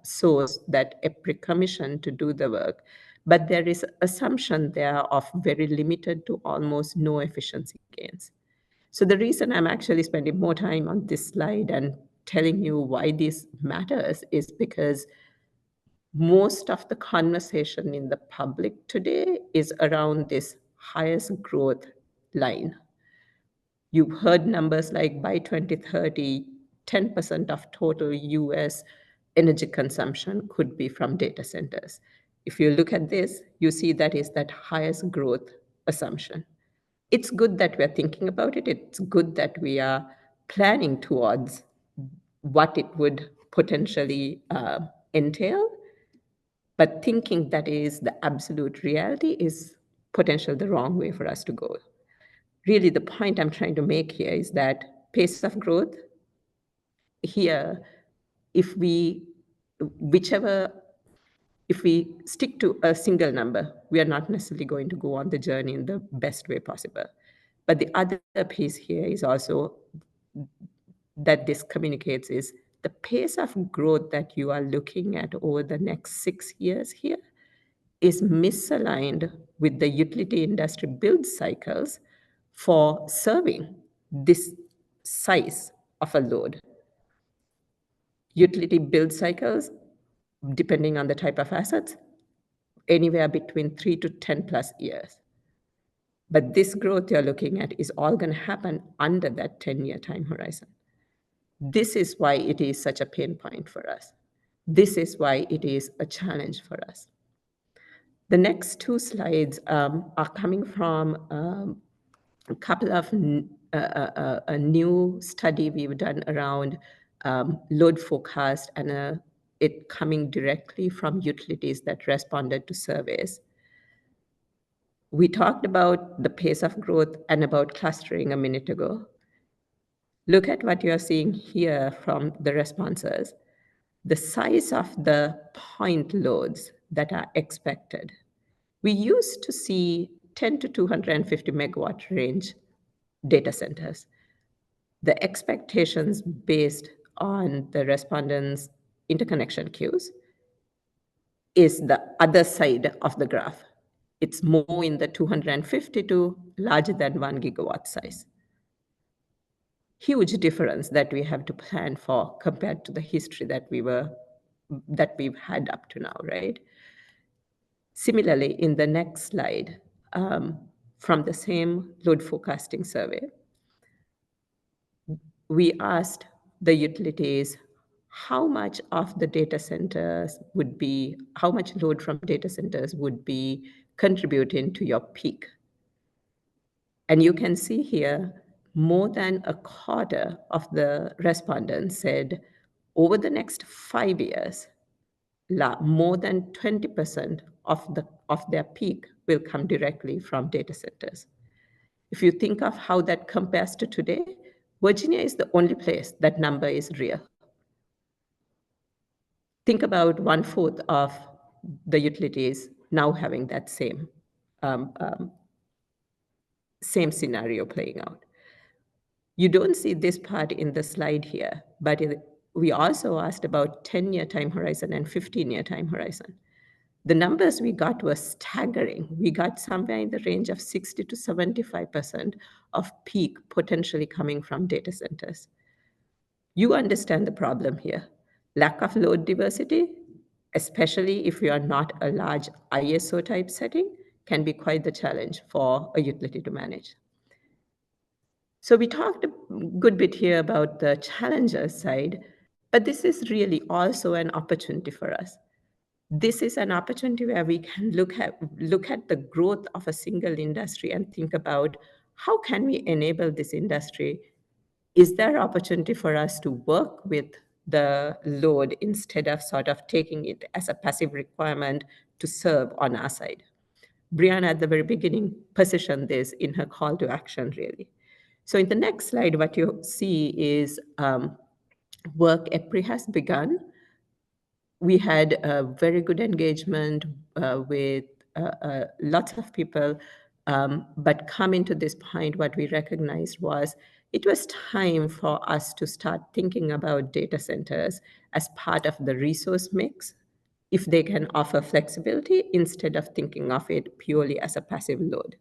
source that EPRI commissioned to do the work, but there is assumption there of very limited to almost no efficiency gains. So the reason I'm actually spending more time on this slide and telling you why this matters is because most of the conversation in the public today is around this highest growth line. You've heard numbers like by 2030, 10% of total US energy consumption could be from data centers. If you look at this, you see that is that highest growth assumption. It's good that we're thinking about it. It's good that we are planning towards what it would potentially entail. But thinking that is the absolute reality is potentially the wrong way for us to go. Really, the point I'm trying to make here is that pace of growth here, if we stick to a single number, we are not necessarily going to go on the journey in the best way possible. But the other piece here is also that this communicates is the pace of growth that you are looking at over the next 6 years here is misaligned with the utility industry build cycles for serving this size of a load. Utility build cycles, depending on the type of assets, anywhere between 3 to 10 plus years. But this growth you're looking at is all going to happen under that 10-year time horizon. This is why it is such a pain point for us. This is why it is a challenge for us. The next 2 slides are coming from a couple of a new study we've done around load forecast and it coming directly from utilities that responded to surveys. We talked about the pace of growth and about clustering a minute ago. Look at what you're seeing here from the responses. The size of the point loads that are expected. We used to see 10 to 250 megawatt range data centers. the expectations based on the respondents' interconnection queues is the other side of the graph. It's more in the 250 to larger than 1 gigawatt size. Huge difference that we have to plan for compared to the history that we've had up to now, right? Similarly, in the next slide, from the same load forecasting survey, we asked the utilities how much of the data centers would be, how much load from data centers would be contributing to your peak. And you can see here, more than a quarter of the respondents said over the next 5 years, more than 20% of their peak will come directly from data centers. If you think of how that compares to today, Virginia is the only place that number is real. Think about 1/4 of the utilities now having that same scenario playing out. You don't see this part in the slide here, but we also asked about 10-year time horizon and 15-year time horizon. The numbers we got were staggering. We got somewhere in the range of 60 to 75% of peak potentially coming from data centers. You understand the problem here. Lack of load diversity, especially if you are not a large ISO type setting, can be quite the challenge for a utility to manage. So we talked a good bit here about the challenger side, but this is really also an opportunity for us. This is an opportunity where we can look at the growth of a single industry and think about how can we enable this industry. Is there opportunity for us to work with the load instead of sort of taking it as a passive requirement to serve on our side? Brianna at the very beginning positioned this in her call to action, really. So in the next slide, what you see is work EPRI has begun. We had a very good engagement with lots of people, but coming to this point, what we recognized was it was time for us to start thinking about data centers as part of the resource mix, if they can offer flexibility instead of thinking of it purely as a passive load.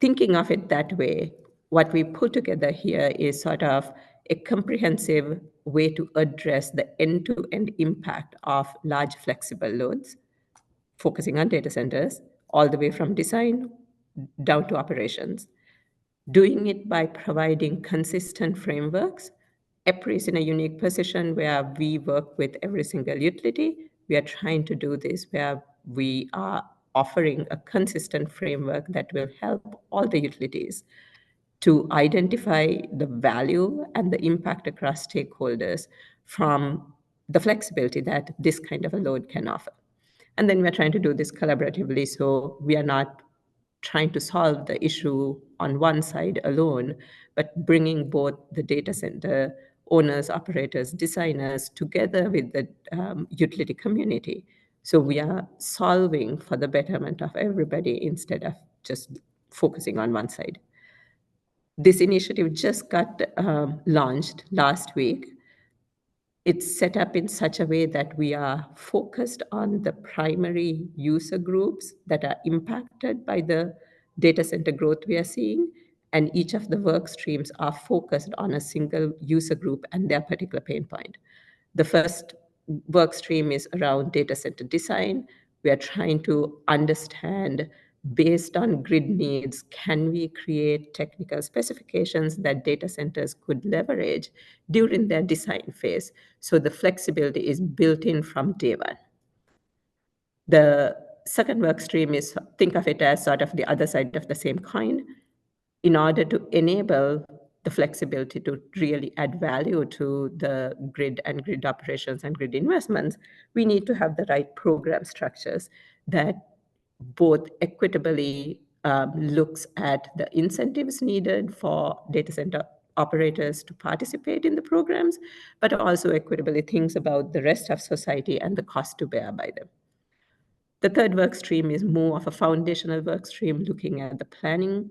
Thinking of it that way, what we put together here is sort of a comprehensive way to address the end-to-end impact of large flexible loads, focusing on data centers, all the way from design down to operations. Doing it by providing consistent frameworks. EPRI is in a unique position where we work with every single utility. We are trying to do this where we are offering a consistent framework that will help all the utilities to identify the value and the impact across stakeholders from the flexibility that this kind of a load can offer. And then we're trying to do this collaboratively, so we are not trying to solve the issue on one side alone, but bringing both the data center owners, operators, designers together with the utility community. So we are solving for the betterment of everybody instead of just focusing on one side. This initiative just got launched last week. It's set up in such a way that we are focused on the primary user groups that are impacted by the data center growth we are seeing, and each of the work streams are focused on a single user group and their particular pain point. The first work stream is around data center design. We are trying to understand, based on grid needs, can we create technical specifications that data centers could leverage during their design phase, so the flexibility is built in from day one. The second work stream is, think of it as sort of the other side of the same coin. In order to enable the flexibility to really add value to the grid and grid operations and grid investments, we need to have the right program structures that both equitably looks at the incentives needed for data center operators to participate in the programs, but also equitably thinks about the rest of society and the cost to bear by them. The third work stream is more of a foundational work stream, looking at the planning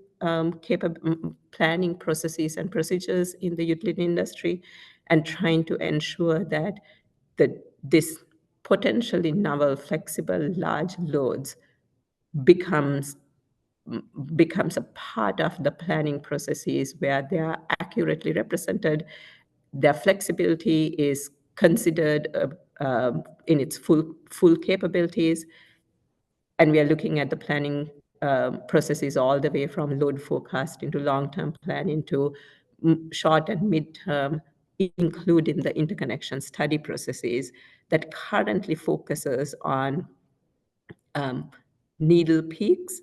planning processes and procedures in the utility industry, and trying to ensure that this potentially novel, flexible, large loads becomes a part of the planning processes where they are accurately represented. Their flexibility is considered in its full capabilities. And we are looking at the planning processes all the way from load forecasting to long-term planning to short and mid-term, including the interconnection study processes that currently focuses on needle peaks.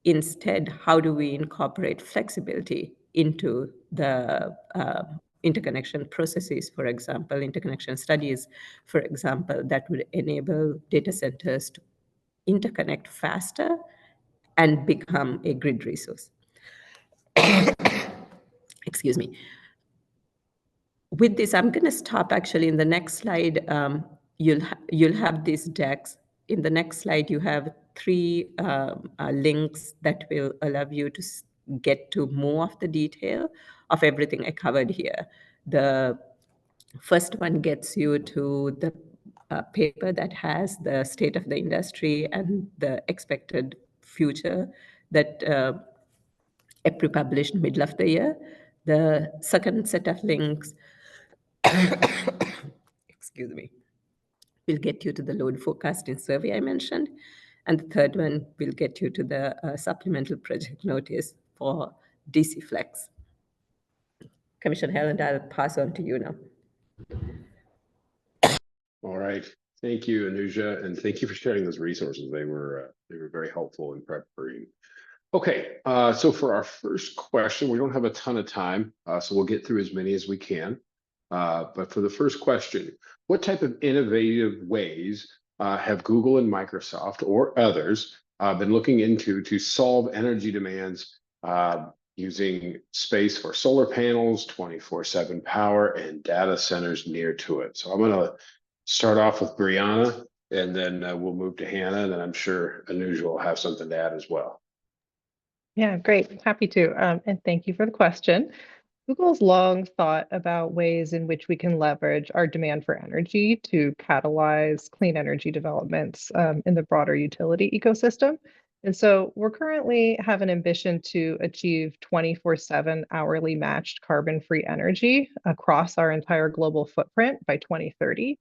Instead, how do we incorporate flexibility into the interconnection processes, for example, interconnection studies, for example, that would enable data centers to interconnect faster and become a grid resource. Excuse me. With this, I'm going to stop actually in the next slide. You'll have these decks. In the next slide, you have 3 links that will allow you to get to more of the detail of everything I covered here. The first one gets you to the paper that has the state of the industry and the expected future that EPRI published middle of the year. The second set of links, excuse me, will get you to the load forecasting survey I mentioned. And the third one will get you to the supplemental project notice for DC Flex. Commissioner Helland, I'll pass on to you now. All right. Thank you, Anuja, and thank you for sharing those resources. They were very helpful in preparing. Okay, so for our first question, we don't have a ton of time, so we'll get through as many as we can. But for the first question, what type of innovative ways have Google and Microsoft or others been looking into to solve energy demands using space for solar panels, 24/7 power, and data centers near to it? So I'm going to start off with Brianna, and then we'll move to Hanna, and then I'm sure Anuja will have something to add as well. Yeah, great. Happy to. And thank you for the question. Google's long thought about ways in which we can leverage our demand for energy to catalyze clean energy developments in the broader utility ecosystem. And so we're currently have an ambition to achieve 24/7 hourly matched carbon-free energy across our entire global footprint by 2030.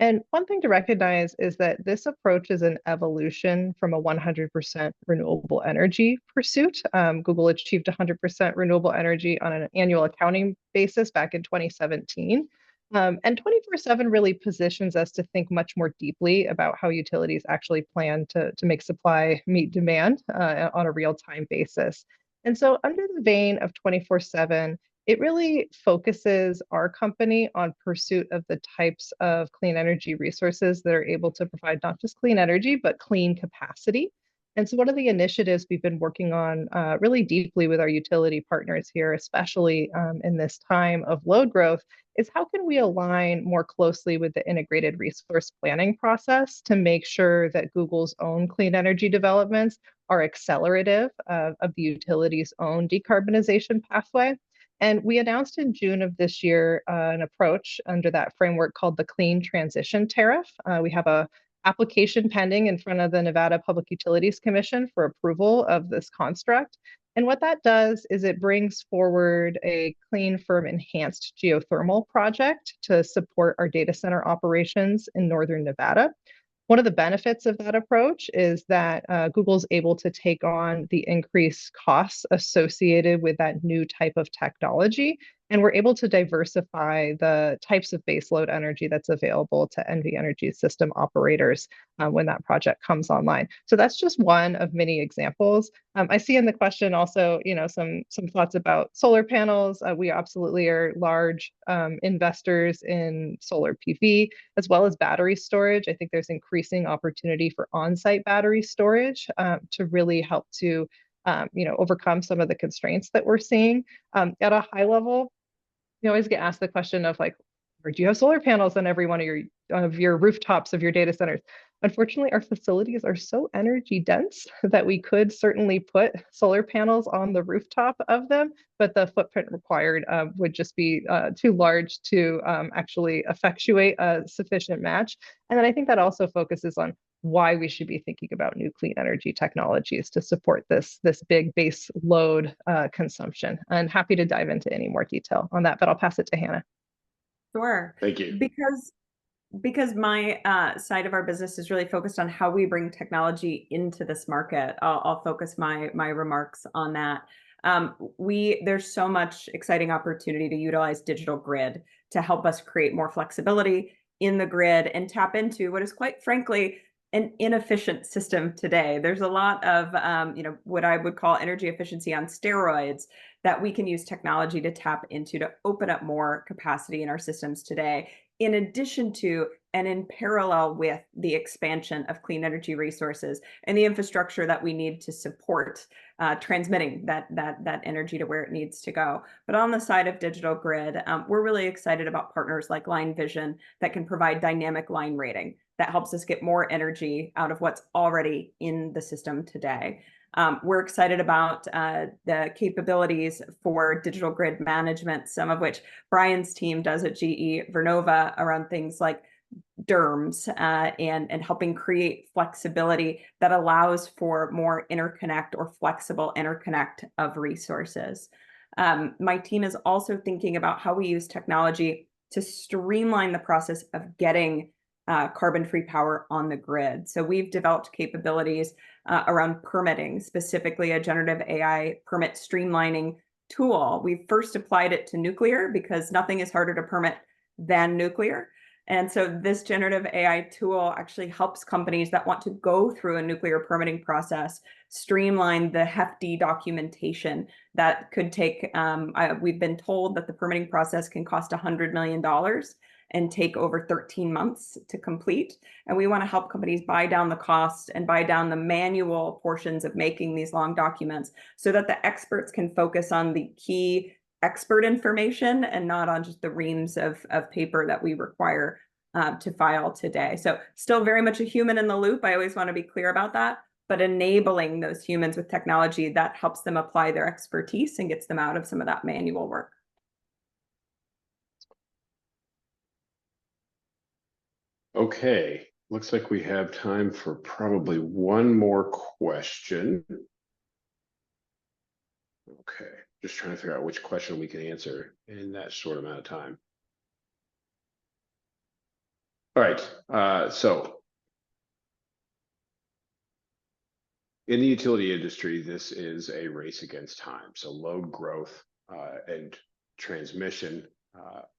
And one thing to recognize is that this approach is an evolution from a 100% renewable energy pursuit. Google achieved 100% renewable energy on an annual accounting basis back in 2017. And 24/7 really positions us to think much more deeply about how utilities actually plan to make supply meet demand on a real-time basis. And so under the vein of 24/7, it really focuses our company on pursuit of the types of clean energy resources that are able to provide not just clean energy, but clean capacity. And so one of the initiatives we've been working on really deeply with our utility partners here, especially in this time of load growth, is how can we align more closely with the integrated resource planning process to make sure that Google's own clean energy developments are accelerative of the utility's own decarbonization pathway. And we announced in June of this year an approach under that framework called the Clean Transition Tariff. We have an application pending in front of the Nevada Public Utilities Commission for approval of this construct. And what that does is it brings forward a clean, firm, enhanced geothermal project to support our data center operations in northern Nevada. One of the benefits of that approach is that Google's able to take on the increased costs associated with that new type of technology, and we're able to diversify the types of baseload energy that's available to NV Energy system operators when that project comes online. So that's just one of many examples. I see in the question also, some thoughts about solar panels. We absolutely are large investors in solar PV as well as battery storage. I think there's increasing opportunity for on-site battery storage to really help to overcome some of the constraints that we're seeing. At a high level, we always get asked the question of like, Or do you have solar panels on every one of your rooftops of your data centers? Unfortunately, our facilities are so energy dense that we could certainly put solar panels on the rooftop of them, but the footprint required would just be too large to actually effectuate a sufficient match. And then I think that also focuses on why we should be thinking about new clean energy technologies to support this big base load consumption. And happy to dive into any more detail on that, but I'll pass it to Hanna. Sure. Thank you. Because my side of our business is really focused on how we bring technology into this market. I'll focus my remarks on that. There's so much exciting opportunity to utilize digital grid to help us create more flexibility in the grid and tap into what is, quite frankly, an inefficient system today. There's a lot of what I would call energy efficiency on steroids that we can use technology to tap into to open up more capacity in our systems today, in addition to and in parallel with the expansion of clean energy resources and the infrastructure that we need to support transmitting that energy to where it needs to go. But on the side of digital grid, we're really excited about partners like Line Vision that can provide dynamic line rating that helps us get more energy out of what's already in the system today. We're excited about the capabilities for digital grid management, some of which Brian's team does at GE Vernova around things like DERMS and helping create flexibility that allows for more interconnect or flexible interconnect of resources. My team is also thinking about how we use technology to streamline the process of getting carbon-free power on the grid. So we've developed capabilities around permitting, specifically a generative AI permit streamlining tool. We first applied it to nuclear because nothing is harder to permit than nuclear. And so this generative AI tool actually helps companies that want to go through a nuclear permitting process streamline the hefty documentation that could take, we've been told that the permitting process can cost $100 million and take over 13 months to complete. And we want to help companies buy down the cost and buy down the manual portions of making these long documents so that the experts can focus on the key expert information and not on just the reams of paper that we require to file today. So still very much a human in the loop. I always want to be clear about that, but enabling those humans with technology that helps them apply their expertise and gets them out of some of that manual work. Okay, looks like we have time for probably one more question. Okay, just trying to figure out which question we can answer in that short amount of time. All right, so in the utility industry, this is a race against time. So load growth and transmission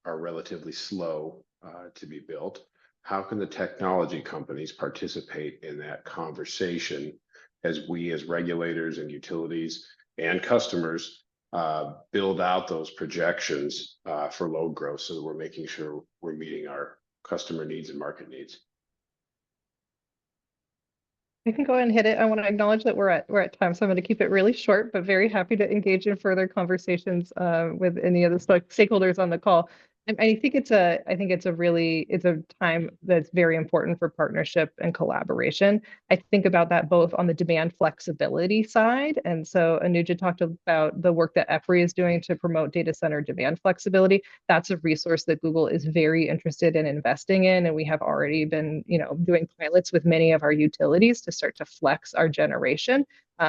are relatively slow to be built. How can the technology companies participate in that conversation as we as regulators and utilities and customers build out those projections for load growth so that we're making sure we're meeting our customer needs and market needs? I can go ahead and hit it. I want to acknowledge that we're at time, so I'm going to keep it really short, but very happy to engage in further conversations with any of the stakeholders on the call. And I think it's a time that's very important for partnership and collaboration. I think about that both on the demand flexibility side. And so Anuja talked about the work that EPRI is doing to promote data center demand flexibility. That's a resource that Google is very interested in investing in. And we have already been, doing pilots with many of our utilities to start to flex our generation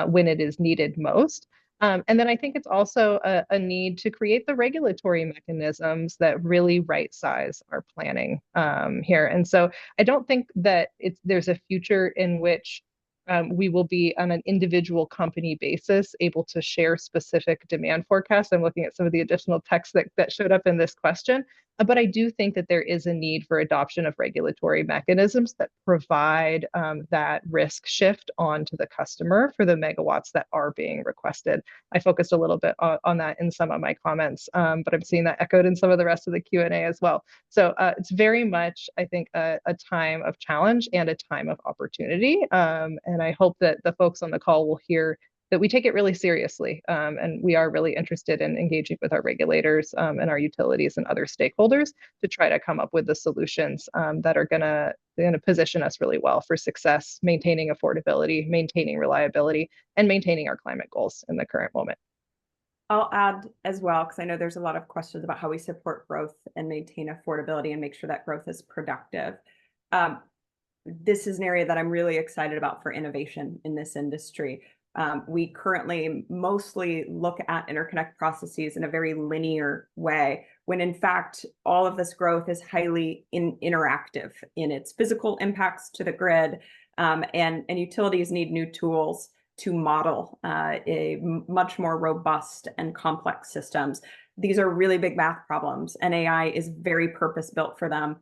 when it is needed most. And then I think it's also a need to create the regulatory mechanisms that really right size our planning here. And so I don't think that there's a future in which we will be on an individual company basis able to share specific demand forecasts. I'm looking at some of the additional text that showed up in this question. But I do think that there is a need for adoption of regulatory mechanisms that provide that risk shift onto the customer for the megawatts that are being requested. I focused a little bit on that in some of my comments, but I'm seeing that echoed in some of the rest of the Q&A as well. So it's very much, I think, a time of challenge and a time of opportunity. And I hope that the folks on the call will hear that we take it really seriously. And we are really interested in engaging with our regulators and our utilities and other stakeholders to try to come up with the solutions that are gonna position us really well for success, maintaining affordability, maintaining reliability, and maintaining our climate goals in the current moment. I'll add as well, because I know there's a lot of questions about how we support growth and maintain affordability and make sure that growth is productive. This is an area that I'm really excited about for innovation in this industry. We currently mostly look at interconnect processes in a very linear way, when in fact, all of this growth is highly interactive in its physical impacts to the grid, and utilities need new tools to model a much more robust and complex systems. These are really big math problems, and AI is very purpose-built for them.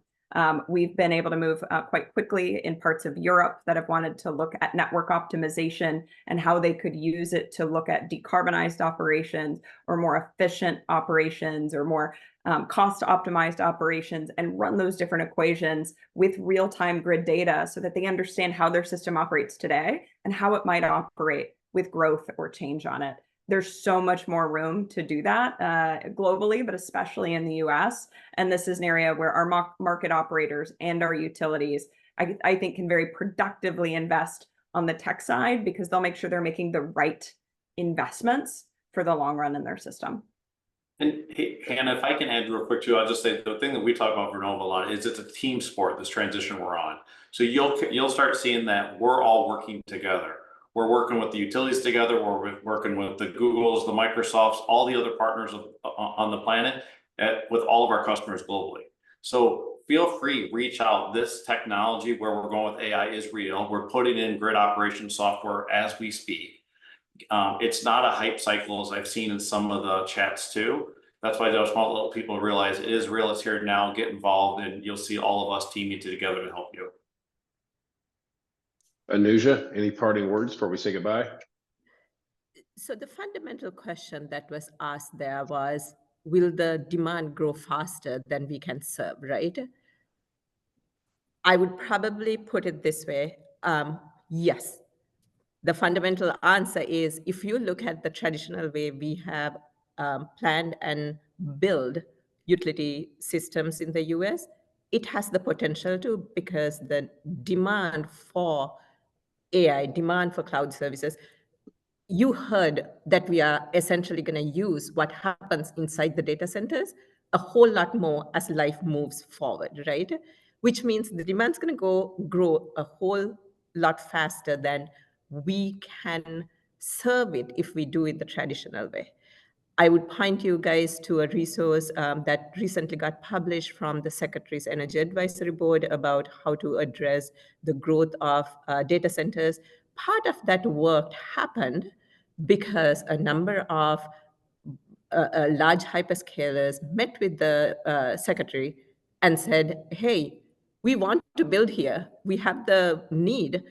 We've been able to move quite quickly in parts of Europe that have wanted to look at network optimization and how they could use it to look at decarbonized operations or more efficient operations or more cost optimized operations, and run those different equations with real-time grid data so that they understand how their system operates today and how it might operate with growth or change on it. There's so much more room to do that globally, but especially in the US. And this is an area where our market operators and our utilities, I think, can very productively invest on the tech side, because they'll make sure they're making the right investments for the long run in their system. And hey, Hanna, if I can add real quick too, I'll just say the thing that we talk about Vernova a lot is it's a team sport, this transition we're on. So you'll start seeing that we're all working together. We're working with the utilities together. We're working with the Googles, the Microsofts, all the other partners on the planet, with all of our customers globally. So feel free, reach out. This technology where we're going with AI is real. We're putting in grid operation software as we speak. It's not a hype cycle, as I've seen in some of the chats too. That's why I just want little people to realize it is real. It's here now. Get involved, and you'll see all of us teaming together to help you. Anuja, any parting words before we say goodbye? So the fundamental question that was asked there was, will the demand grow faster than we can serve, right? I would probably put it this way. Yes. The fundamental answer is, if you look at the traditional way we have planned and build utility systems in the US, it has the potential to, because the demand for AI, demand for cloud services, you heard that we are essentially going to use what happens inside the data centers a whole lot more as life moves forward, right? Which means the demand's going to grow a whole lot faster than we can serve it if we do it the traditional way. I would point you guys to a resource that recently got published from the Secretary's Energy Advisory Board about how to address the growth of data centers. Part of that work happened because a number of large hyperscalers met with the Secretary and said, hey, we want to build here. We have the need,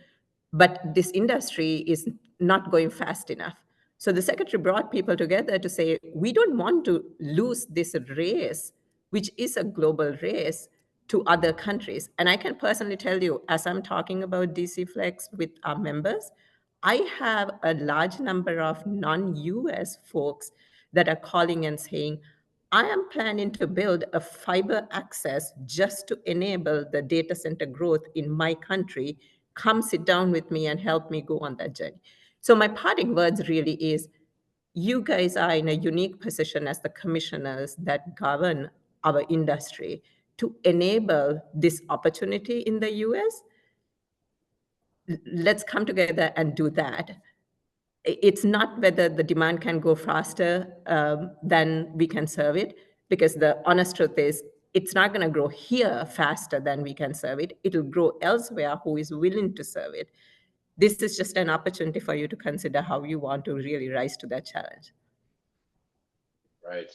but this industry is not going fast enough. So the Secretary brought people together to say, we don't want to lose this race, which is a global race, to other countries. And I can personally tell you, as I'm talking about DC Flex with our members, I have a large number of non-US folks that are calling and saying, I am planning to build a fiber access just to enable the data center growth in my country. Come sit down with me and help me go on that journey. So my parting words really is, you guys are in a unique position as the commissioners that govern our industry to enable this opportunity in the US. Let's come together and do that. It's not whether the demand can go faster than we can serve it, because the honest truth is, it's not going to grow here faster than we can serve it. It'll grow elsewhere who is willing to serve it. This is just an opportunity for you to consider how you want to really rise to that challenge. Right.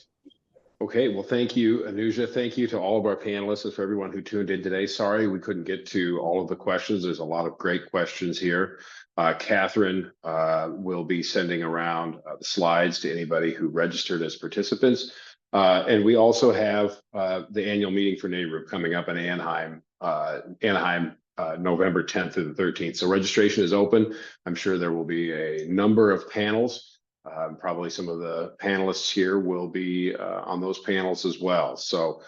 Okay, well, thank you, Anuja. Thank you to all of our panelists and for everyone who tuned in today. Sorry we couldn't get to all of the questions. There's a lot of great questions here. Catherine will be sending around the slides to anybody who registered as participants. And we also have the annual meeting for NARUC coming up in Anaheim November 10th through the 13th. So registration is open. I'm sure there will be a number of panels. Probably some of the panelists here will be on those panels as well. So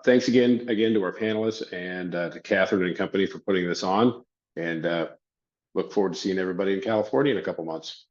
thanks again to our panelists and to Catherine and company for putting this on. And look forward to seeing everybody in California in a couple months.